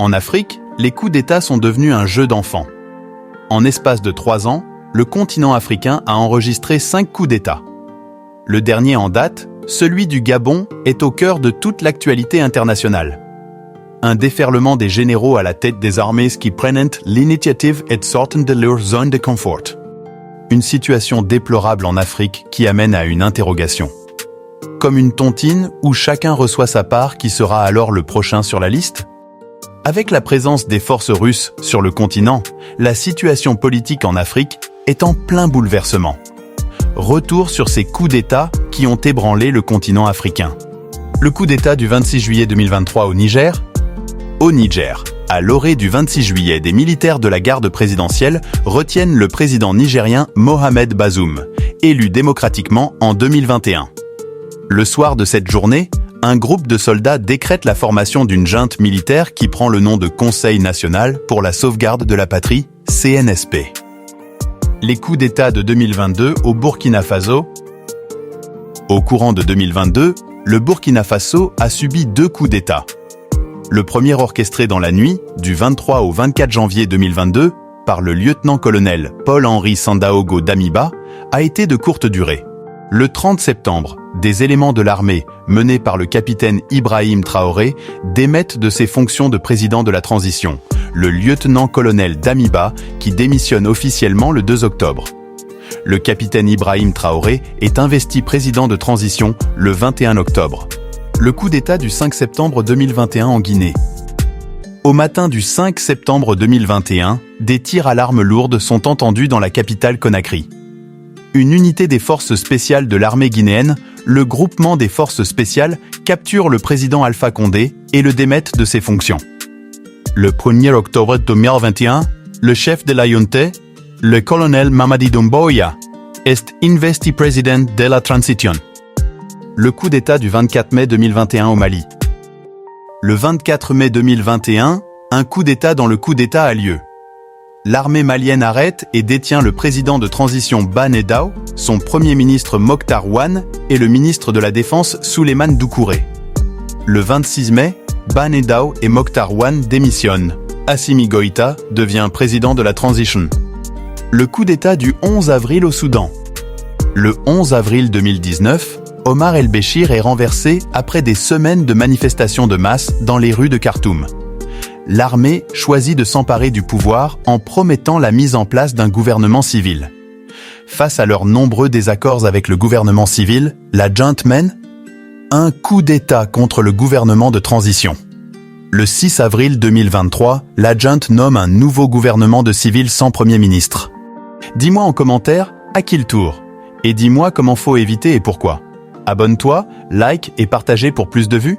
En Afrique, les coups d'État sont devenus un jeu d'enfants. En espace de 3 ans, le continent africain a enregistré 5 coups d'État. Le dernier en date, celui du Gabon, est au cœur de toute l'actualité internationale. Un déferlement des généraux à la tête des armées qui prennent l'initiative et sortent de leur zone de confort. Une situation déplorable en Afrique qui amène à une interrogation. Comme une tontine où chacun reçoit sa part qui sera alors le prochain sur la liste ? Avec la présence des forces russes sur le continent, la situation politique en Afrique est en plein bouleversement. Retour sur ces coups d'État qui ont ébranlé le continent africain. Le coup d'État du 26 juillet 2023 au Niger. Au Niger, à l'orée du 26 juillet, des militaires de la garde présidentielle retiennent le président nigérien Mohamed Bazoum, élu démocratiquement en 2021. Le soir de cette journée, un groupe de soldats décrète la formation d'une junte militaire qui prend le nom de Conseil national pour la sauvegarde de la patrie, CNSP. Les coups d'État de 2022 au Burkina Faso. Au courant de 2022, le Burkina Faso a subi 2 coups d'État. Le premier orchestré dans la nuit, du 23 au 24 janvier 2022, par le lieutenant-colonel Paul-Henri Sandaogo Damiba, a été de courte durée. Le 30 septembre, des éléments de l'armée, menés par le capitaine Ibrahim Traoré, démettent de ses fonctions de président de la transition, le lieutenant-colonel Damiba, qui démissionne officiellement le 2 octobre. Le capitaine Ibrahim Traoré est investi président de transition le 21 octobre. Le coup d'État du 5 septembre 2021 en Guinée. Au matin du 5 septembre 2021, des tirs à l'arme lourde sont entendus dans la capitale Conakry. Une unité des forces spéciales de l'armée guinéenne, le groupement des forces spéciales, capture le président Alpha Condé et le démette de ses fonctions. Le 1er octobre 2021, le chef de la junte, le colonel Mamadi Doumbouya, est investi président de la transition. Le coup d'État du 24 mai 2021 au Mali. Le 24 mai 2021, un coup d'État dans le coup d'État a lieu. L'armée malienne arrête et détient le président de transition Bané Daw, son premier ministre Mokhtar Ouane et le ministre de la Défense Souleymane Doucouré. Le 26 mai, Bané Daw et Mokhtar Ouane démissionnent. Assimi Goïta devient président de la transition. Le coup d'État du 11 avril au Soudan. Le 11 avril 2019, Omar el-Béchir est renversé après des semaines de manifestations de masse dans les rues de Khartoum. L'armée choisit de s'emparer du pouvoir en promettant la mise en place d'un gouvernement civil. Face à leurs nombreux désaccords avec le gouvernement civil, la junte mène un coup d'État contre le gouvernement de transition. Le 6 avril 2023, la junte nomme un nouveau gouvernement de civils sans premier ministre. Dis-moi en commentaire à qui le tour. Et dis-moi comment faut éviter et pourquoi. Abonne-toi, like et partagez pour plus de vues.